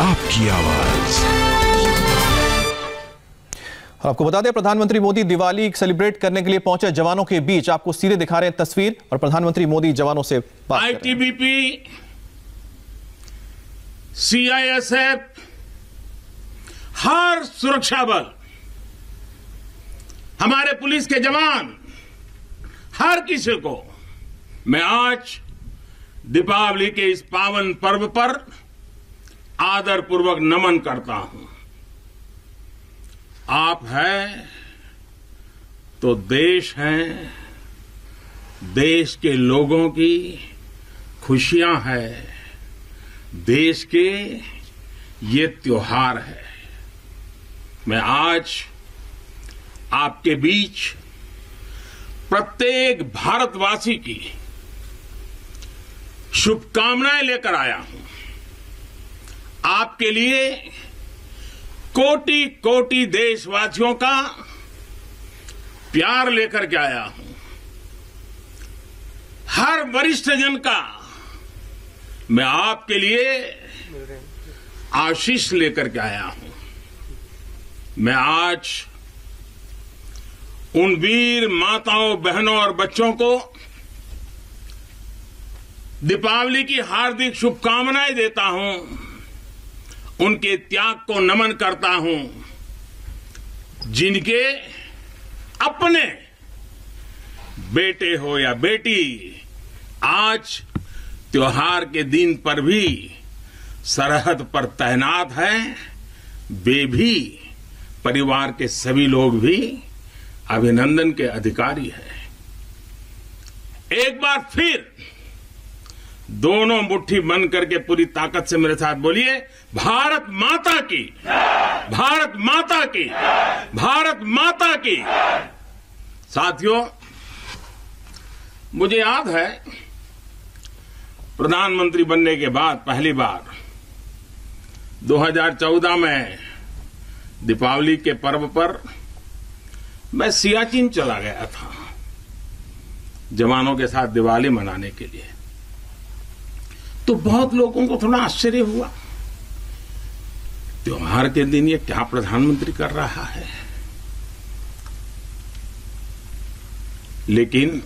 आपकी आवाज। आपको बता दें, प्रधानमंत्री मोदी दिवाली सेलिब्रेट करने के लिए पहुंचे जवानों के बीच आपको सीधे दिखा रहे हैं तस्वीर, और प्रधानमंत्री मोदी जवानों से बात कर रहे हैं। आईटीबीपी, सीआईएसएफ, हर सुरक्षा बल, हमारे पुलिस के जवान, हर किसी को मैं आज दीपावली के इस पावन पर्व पर आदर पूर्वक नमन करता हूं। आप हैं तो देश है, देश के लोगों की खुशियां है, देश के ये त्योहार है। मैं आज आपके बीच प्रत्येक भारतवासी की शुभकामनाएं लेकर आया हूं। आपके लिए कोटि कोटि देशवासियों का प्यार लेकर के आया हूं। हर वरिष्ठ जन का मैं आपके लिए आशीष लेकर के आया हूं। मैं आज उन वीर माताओं, बहनों और बच्चों को दीपावली की हार्दिक शुभकामनाएं देता हूं, उनके त्याग को नमन करता हूं, जिनके अपने बेटे हो या बेटी आज त्योहार के दिन पर भी सरहद पर तैनात हैं। वे भी, परिवार के सभी लोग भी अभिनंदन के अधिकारी हैं। एक बार फिर दोनों मुट्ठी बंद करके पूरी ताकत से मेरे साथ बोलिए, भारत माता की, भारत माता की, भारत माता की। साथियों, मुझे याद है प्रधानमंत्री बनने के बाद पहली बार 2014 में दीपावली के पर्व पर मैं सियाचिन चला गया था जवानों के साथ दिवाली मनाने के लिए। तो बहुत लोगों को थोड़ा आश्चर्य हुआ, त्योहार के दिन ये क्या प्रधानमंत्री कर रहा है। लेकिन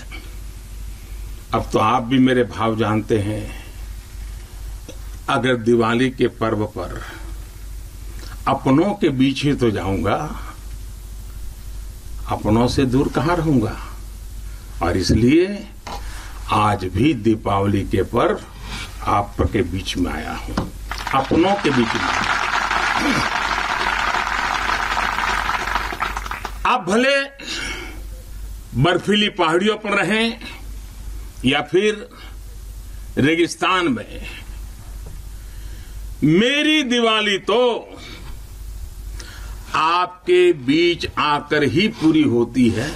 अब तो आप भी मेरे भाव जानते हैं। अगर दिवाली के पर्व पर अपनों के बीच ही तो जाऊंगा, अपनों से दूर कहां रहूंगा। और इसलिए आज भी दीपावली के पर्व आपके बीच में आया हूं, अपनों के बीच में। आप भले बर्फीली पहाड़ियों पर रहें या फिर रेगिस्तान में, मेरी दिवाली तो आपके बीच आकर ही पूरी होती है।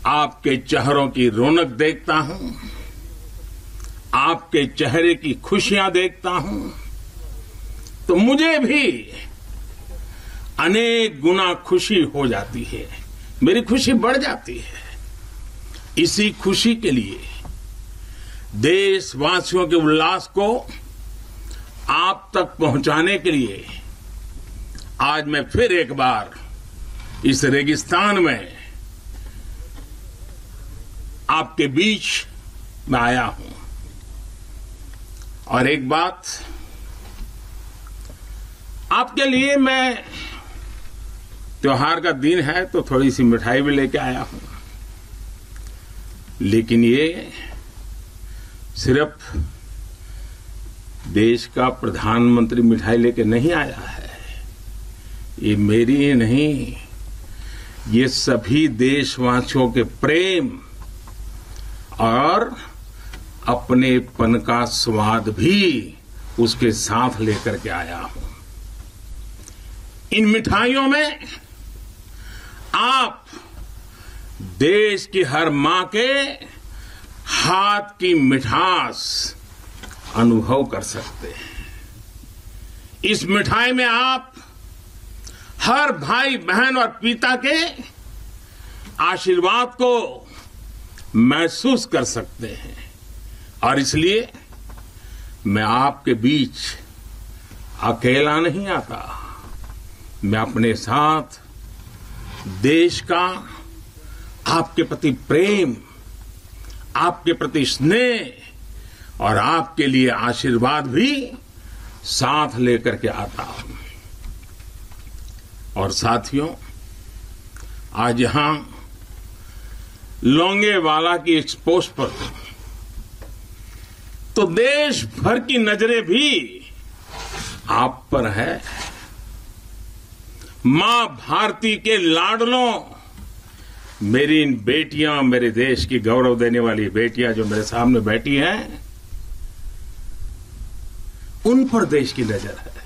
आपके चेहरों की रौनक देखता हूं, आपके चेहरे की खुशियां देखता हूं, तो मुझे भी अनेक गुना खुशी हो जाती है, मेरी खुशी बढ़ जाती है। इसी खुशी के लिए, देशवासियों के उल्लास को आप तक पहुंचाने के लिए आज मैं फिर एक बार इस रेगिस्तान में आपके बीच में आया हूं। और एक बात आपके लिए, मैं त्योहार का दिन है तो थोड़ी सी मिठाई भी लेके आया हूं। लेकिन ये सिर्फ देश का प्रधानमंत्री मिठाई लेके नहीं आया है। ये मेरी ही नहीं, ये सभी देशवासियों के प्रेम और अपनेपन का स्वाद भी उसके साथ लेकर के आया हूं। इन मिठाइयों में आप देश की हर मां के हाथ की मिठास अनुभव कर सकते हैं। इस मिठाई में आप हर भाई बहन और पिता के आशीर्वाद को महसूस कर सकते हैं। और इसलिए मैं आपके बीच अकेला नहीं आता, मैं अपने साथ देश का आपके प्रति प्रेम, आपके प्रति स्नेह और आपके लिए आशीर्वाद भी साथ लेकर के आता हूं। और साथियों, आज यहां लोंगेवाला की इस पोस्ट पर तो देश भर की नजरें भी आप पर है। मां भारती के लाडलों, मेरी इन बेटियां, मेरे देश की गौरव देने वाली बेटियां जो मेरे सामने बैठी हैं, उन पर देश की नजर है।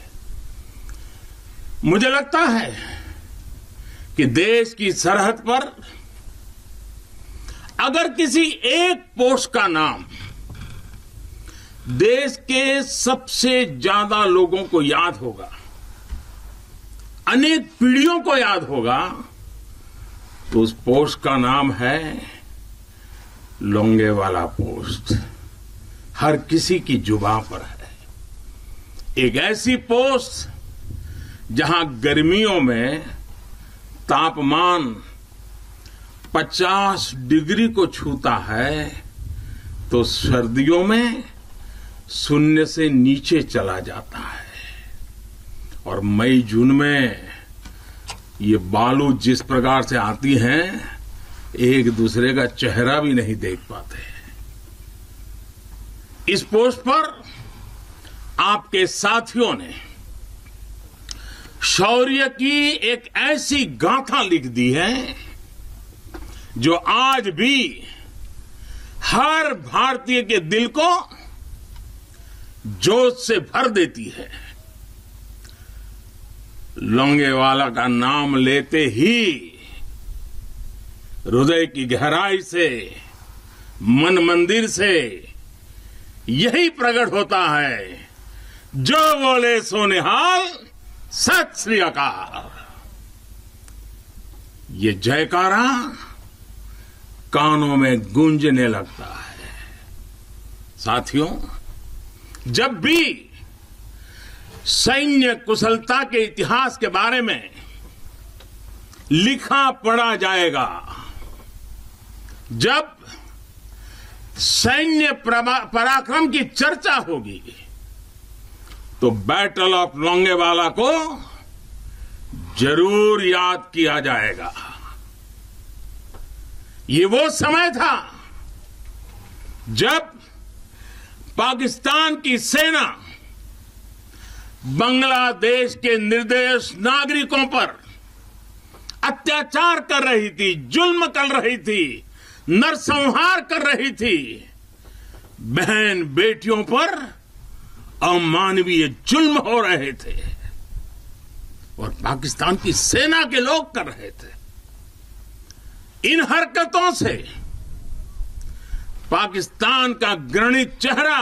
मुझे लगता है कि देश की सरहद पर अगर किसी एक पोस्ट का नाम देश के सबसे ज्यादा लोगों को याद होगा, अनेक पीढ़ियों को याद होगा, तो उस पोस्ट का नाम है लोंगेवाला पोस्ट। हर किसी की जुबान पर है। एक ऐसी पोस्ट जहां गर्मियों में तापमान 50 डिग्री को छूता है, तो सर्दियों में शून्य से नीचे चला जाता है। और मई जून में ये बालू जिस प्रकार से आती हैं, एक दूसरे का चेहरा भी नहीं देख पाते। इस पोस्ट पर आपके साथियों ने शौर्य की एक ऐसी गाथा लिख दी है जो आज भी हर भारतीय के दिल को जोश से भर देती है। लोंगेवाला का नाम लेते ही हृदय की गहराई से, मन मंदिर से यही प्रकट होता है, जो बोले सो निहाल, सत श्री अकाल। ये जयकारा कानों में गूंजने लगता है। साथियों, जब भी सैन्य कुशलता के इतिहास के बारे में लिखा पढ़ा जाएगा, जब सैन्य पराक्रम की चर्चा होगी, तो बैटल ऑफ लोंगेवाला को जरूर याद किया जाएगा। ये वो समय था जब पाकिस्तान की सेना बांग्लादेश के निर्दोष नागरिकों पर अत्याचार कर रही थी, जुल्म कर रही थी, नरसंहार कर रही थी। बहन बेटियों पर अमानवीय जुल्म हो रहे थे और पाकिस्तान की सेना के लोग कर रहे थे। इन हरकतों से पाकिस्तान का घृणित चेहरा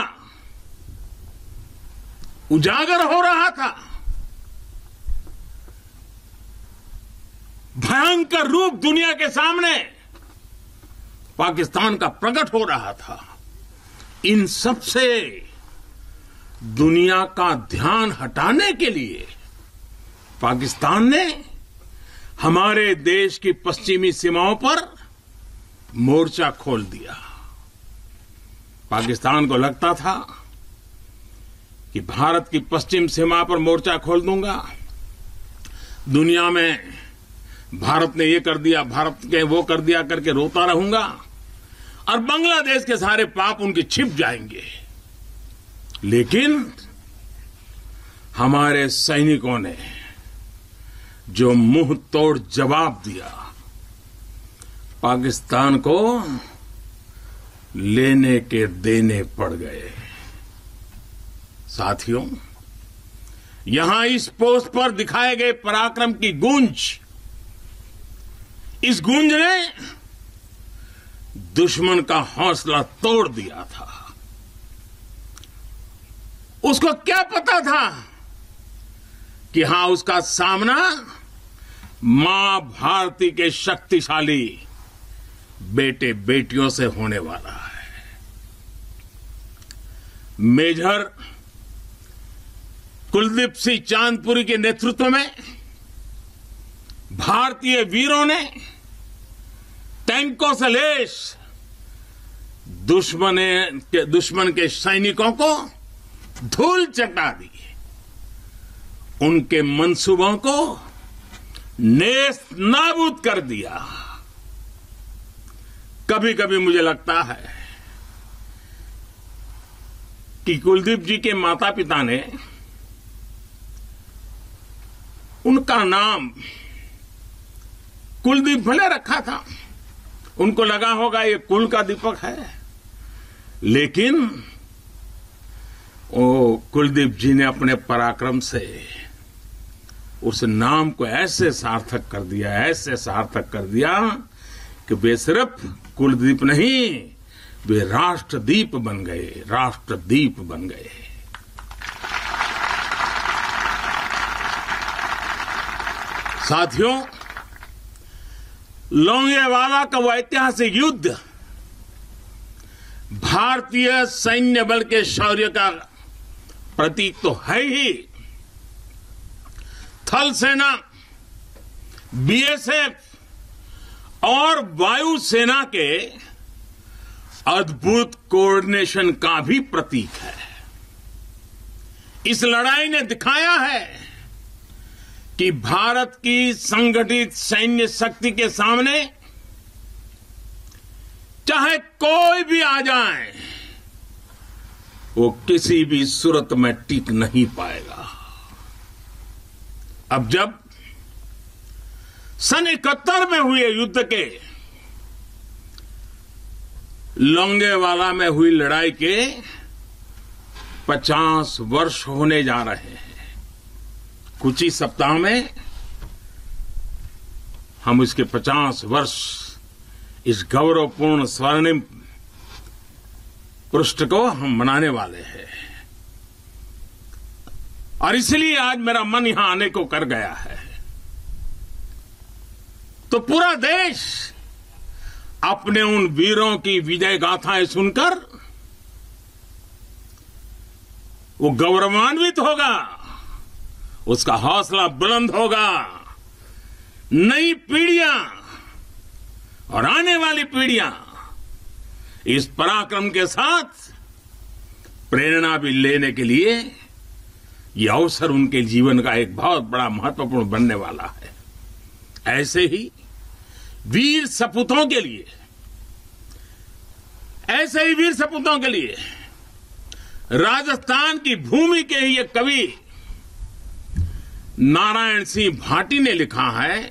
उजागर हो रहा था, भयंकर रूप दुनिया के सामने पाकिस्तान का प्रकट हो रहा था। इन सब से दुनिया का ध्यान हटाने के लिए पाकिस्तान ने हमारे देश की पश्चिमी सीमाओं पर मोर्चा खोल दिया। पाकिस्तान को लगता था कि भारत की पश्चिम सीमा पर मोर्चा खोल दूंगा, दुनिया में भारत ने ये कर दिया, भारत के वो कर दिया करके रोता रहूंगा और बांग्लादेश के सारे पाप उनके छिप जाएंगे। लेकिन हमारे सैनिकों ने जो मुंह तोड़ जवाब दिया, पाकिस्तान को लेने के देने पड़ गए। साथियों, यहां इस पोस्ट पर दिखाए गए पराक्रम की गूंज, इस गूंज ने दुश्मन का हौसला तोड़ दिया था। उसको क्या पता था कि हां, उसका सामना मां भारती के शक्तिशाली बेटे बेटियों से होने वाला है। मेजर कुलदीप सिंह चांदपुरी के नेतृत्व में भारतीय वीरों ने टैंकों से लैस दुश्मन के सैनिकों को धूल चटा दी, उनके मंसूबों को नेस्त नाबूद कर दिया। कभी कभी मुझे लगता है कि कुलदीप जी के माता पिता ने उनका नाम कुलदीप भले रखा था, उनको लगा होगा ये कुल का दीपक है, लेकिन वो कुलदीप जी ने अपने पराक्रम से उस नाम को ऐसे सार्थक कर दिया कि वे सिर्फ कुलदीप नहीं, वे राष्ट्रदीप बन गए। साथियों, लोंगेवाला का वो ऐतिहासिक युद्ध भारतीय सैन्य बल के शौर्य का प्रतीक तो है ही। थल सेना, बीएसएफ और वायुसेना के अद्भुत कोऑर्डिनेशन का भी प्रतीक है। इस लड़ाई ने दिखाया है कि भारत की संगठित सैन्य शक्ति के सामने चाहे कोई भी आ जाए, वो किसी भी सूरत में टिक नहीं पाएगा। अब जब सन 71 में हुए युद्ध के लोंगेवाला में हुई लड़ाई के 50 वर्ष होने जा रहे हैं। कुछ ही सप्ताह में हम इसके 50 वर्ष इस गौरवपूर्ण स्वर्णिम पृष्ठ को हम मनाने वाले हैं, और इसलिए आज मेरा मन यहां आने को कर गया है। तो पूरा देश अपने उन वीरों की विजय गाथाएं सुनकर वो गौरवान्वित होगा, उसका हौसला बुलंद होगा। नई पीढ़ियां और आने वाली पीढ़ियां इस पराक्रम के साथ प्रेरणा भी लेने के लिए यह अवसर उनके जीवन का एक बहुत बड़ा महत्वपूर्ण बनने वाला है। ऐसे ही वीर सपूतों के लिए राजस्थान की भूमि के ही एक कवि नारायण सिंह भाटी ने लिखा है,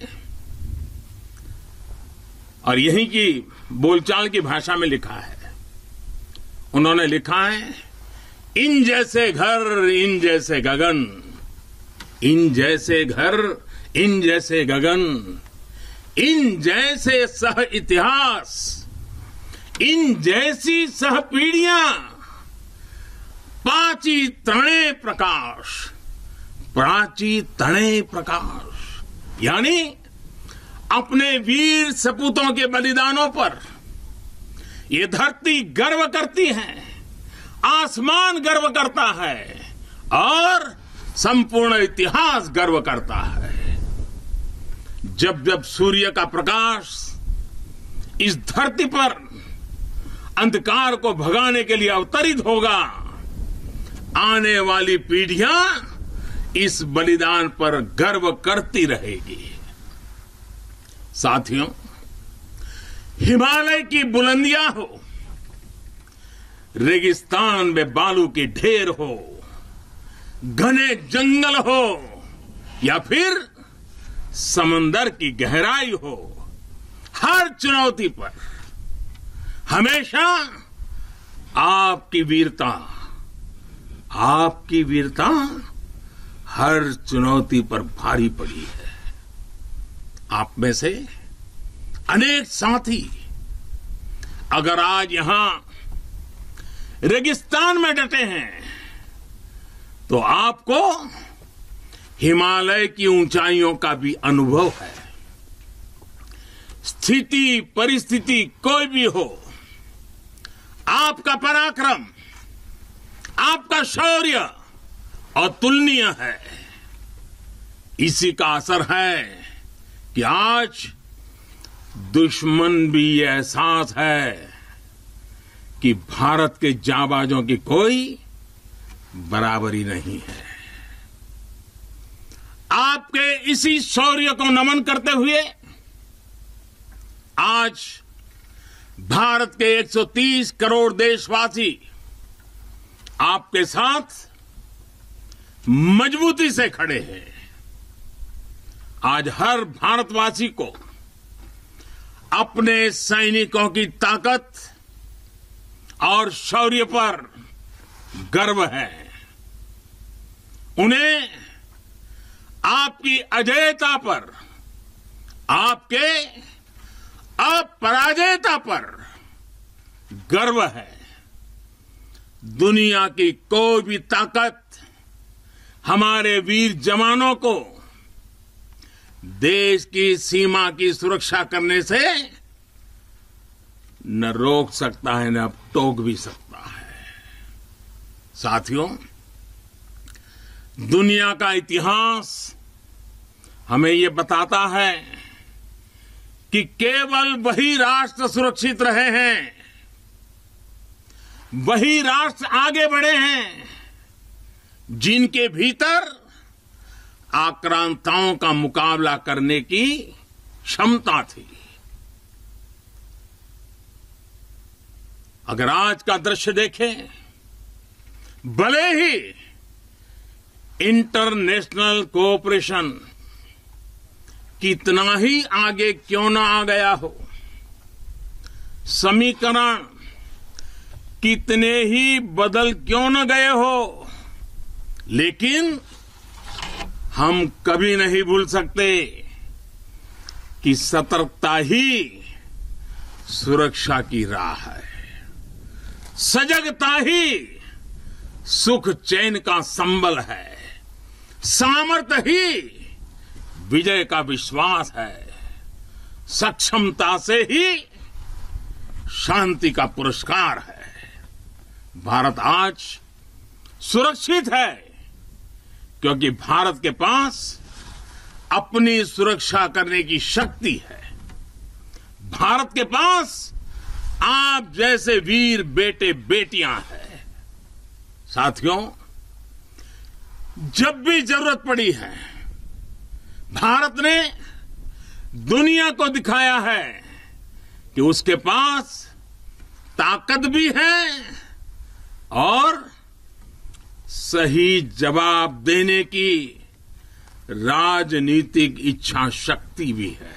और यहीं की बोलचाल की भाषा में लिखा है। उन्होंने लिखा है, इन जैसे घर इन जैसे गगन, इन जैसे घर इन जैसे गगन, इन जैसे सह इतिहास, इन जैसी सह पीढ़ियां, प्राची तणे प्रकाश। यानी अपने वीर सपूतों के बलिदानों पर ये धरती गर्व करती है, आसमान गर्व करता है और संपूर्ण इतिहास गर्व करता है। जब जब सूर्य का प्रकाश इस धरती पर अंधकार को भगाने के लिए अवतरित होगा, आने वाली पीढ़ियां इस बलिदान पर गर्व करती रहेगी। साथियों, हिमालय की बुलंदियां हो, रेगिस्तान में बालू के ढेर हो, घने जंगल हो या फिर समंदर की गहराई हो, हर चुनौती पर हमेशा आपकी वीरता हर चुनौती पर भारी पड़ी है। आप में से अनेक साथी अगर आज यहां रेगिस्तान में डटे हैं तो आपको हिमालय की ऊंचाइयों का भी अनुभव है। स्थिति परिस्थिति कोई भी हो, आपका पराक्रम, आपका शौर्य अतुलनीय है। इसी का असर है कि आज दुश्मन भी ये एहसास है कि भारत के जाबाजों की कोई बराबरी नहीं है। आपके इसी शौर्य को नमन करते हुए आज भारत के 130 करोड़ देशवासी आपके साथ मजबूती से खड़े हैं। आज हर भारतवासी को अपने सैनिकों की ताकत और शौर्य पर गर्व है। उन्हें आपकी अजेयता पर, आपके अपराजेयता पर गर्व है। दुनिया की कोई भी ताकत हमारे वीर जवानों को देश की सीमा की सुरक्षा करने से न रोक सकता है, न टोक भी सकता है। साथियों, दुनिया का इतिहास हमें ये बताता है कि केवल वही राष्ट्र सुरक्षित रहे हैं, वही राष्ट्र आगे बढ़े हैं जिनके भीतर आक्रांताओं का मुकाबला करने की क्षमता थी। अगर आज का दृश्य देखें, भले ही इंटरनेशनल कोऑपरेशन कितना ही आगे क्यों ना आ गया हो, समीकरण कितने ही बदल क्यों न गए हो, लेकिन हम कभी नहीं भूल सकते कि सतर्कता ही सुरक्षा की राह है। सजगता ही सुख चैन का संबल है। सामर्थ्य ही विजय का विश्वास है। सक्षमता से ही शांति का पुरस्कार है। भारत आज सुरक्षित है क्योंकि भारत के पास अपनी सुरक्षा करने की शक्ति है। भारत के पास आप जैसे वीर बेटे बेटियां हैं। साथियों, जब भी जरूरत पड़ी है, भारत ने दुनिया को दिखाया है कि उसके पास ताकत भी है और सही जवाब देने की राजनीतिक इच्छा शक्ति भी है।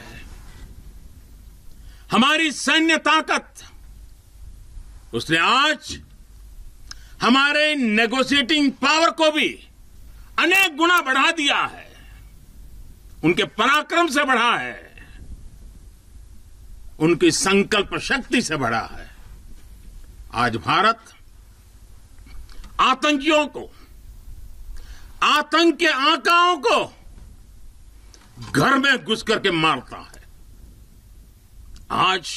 हमारी सैन्य ताकत, उसने आज हमारे नेगोशिएटिंग पावर को भी अनेक गुना बढ़ा दिया है। उनके पराक्रम से बढ़ा है, उनकी संकल्प शक्ति से बढ़ा है। आज भारत आतंकियों को, आतंक के आकाओं को घर में घुस करके मारता है। आज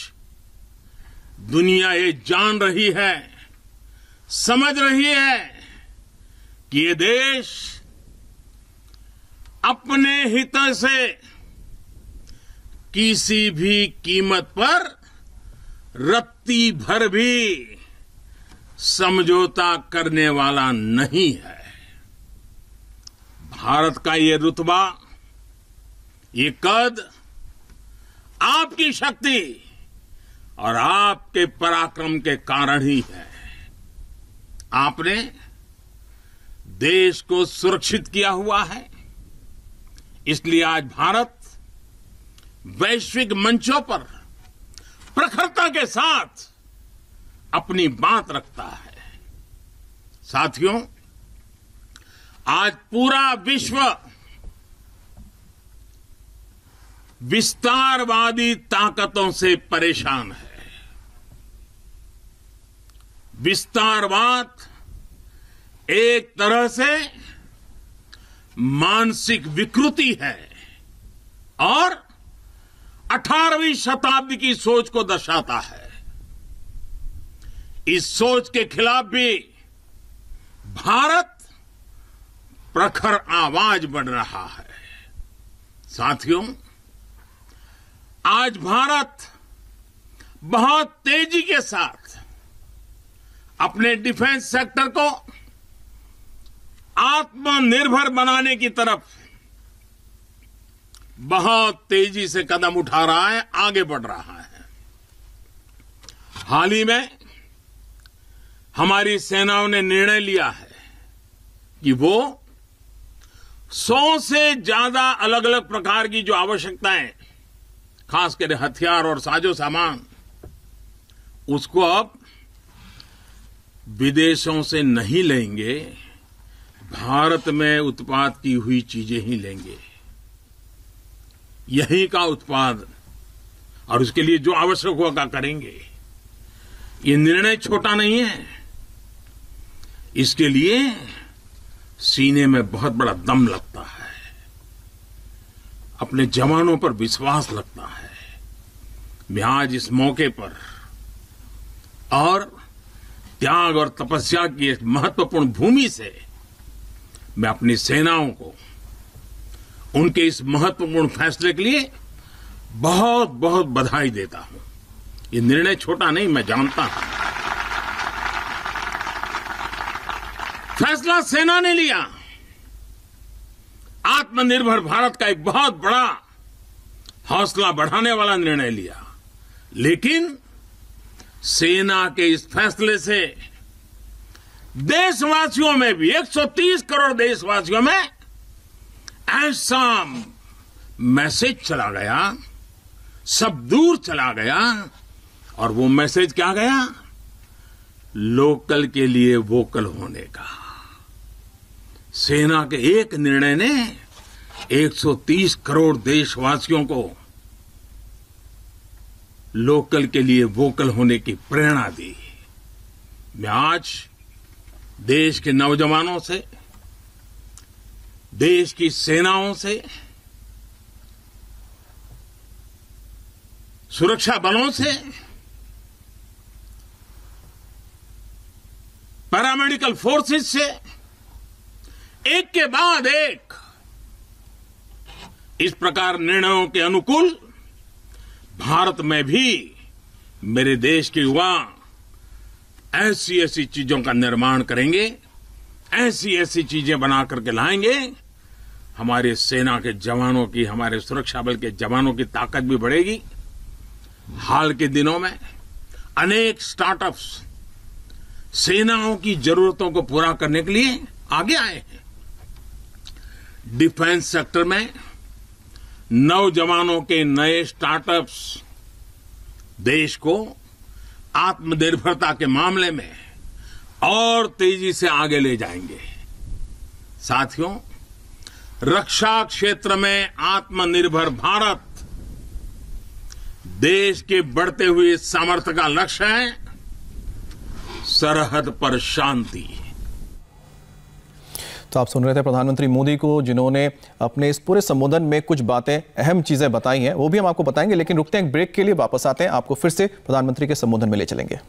दुनिया ये जान रही है, समझ रही है कि ये देश अपने हित से किसी भी कीमत पर रत्ती भर भी समझौता करने वाला नहीं है। भारत का ये रुतबा, ये कद आपकी शक्ति और आपके पराक्रम के कारण ही है। आपने देश को सुरक्षित किया हुआ है, इसलिए आज भारत वैश्विक मंचों पर प्रखरता के साथ अपनी बात रखता है। साथियों, आज पूरा विश्व विस्तारवादी ताकतों से परेशान है। विस्तारवाद एक तरह से मानसिक विकृति है और 18वीं शताब्दी की सोच को दर्शाता है। इस सोच के खिलाफ भी भारत प्रखर आवाज बढ़ रहा है। साथियों, आज भारत बहुत तेजी के साथ अपने डिफेंस सेक्टर को आत्मनिर्भर बनाने की तरफ बहुत तेजी से कदम उठा रहा है, आगे बढ़ रहा है। हाल ही में हमारी सेनाओं ने निर्णय लिया है कि वो 100 से ज्यादा अलग अलग प्रकार की जो आवश्यकताएं, खासकर हथियार और साजो सामान, उसको अब विदेशों से नहीं लेंगे, भारत में उत्पाद की हुई चीजें ही लेंगे। यहीं का उत्पाद और उसके लिए जो आवश्यक होगा करेंगे। ये निर्णय छोटा नहीं है। इसके लिए सीने में बहुत बड़ा दम लगता है, अपने जवानों पर विश्वास लगता है। मैं आज इस मौके पर और त्याग और तपस्या की एक महत्वपूर्ण भूमि से मैं अपनी सेनाओं को उनके इस महत्वपूर्ण फैसले के लिए बहुत बहुत बधाई देता हूं। ये निर्णय छोटा नहीं, मैं जानता हूं। फैसला सेना ने लिया, आत्मनिर्भर भारत का एक बहुत बड़ा हौसला बढ़ाने वाला निर्णय लिया। लेकिन सेना के इस फैसले से देशवासियों में भी, 130 करोड़ देशवासियों में ऐसा मैसेज चला गया, सब दूर चला गया। और वो मैसेज क्या गया? लोकल के लिए वोकल होने का। सेना के एक निर्णय ने 130 करोड़ देशवासियों को लोकल के लिए वोकल होने की प्रेरणा दी। मैं आज देश के नौजवानों से, देश की सेनाओं से, सुरक्षा बलों से, पैरामेडिकल फोर्सेस से एक के बाद एक इस प्रकार निर्णयों के अनुकूल भारत में भी मेरे देश के युवा ऐसी ऐसी चीजों का निर्माण करेंगे, ऐसी ऐसी चीजें बना करके लाएंगे। हमारे सेना के जवानों की, हमारे सुरक्षा बल के जवानों की ताकत भी बढ़ेगी। हाल के दिनों में अनेक स्टार्टअप्स सेनाओं की जरूरतों को पूरा करने के लिए आगे आए हैं। डिफेंस सेक्टर में नौजवानों के नए स्टार्टअप्स देश को आत्मनिर्भरता के मामले में और तेजी से आगे ले जाएंगे। साथियों, रक्षा क्षेत्र में आत्मनिर्भर भारत देश के बढ़ते हुए सामर्थ्य का लक्ष्य है। सरहद पर शांति। तो आप सुन रहे थे प्रधानमंत्री मोदी को, जिन्होंने अपने इस पूरे संबोधन में कुछ बातें, अहम चीजें बताई हैं। वो भी हम आपको बताएंगे, लेकिन रुकते हैं एक ब्रेक के लिए, वापस आते हैं, आपको फिर से प्रधानमंत्री के संबोधन में ले चलेंगे।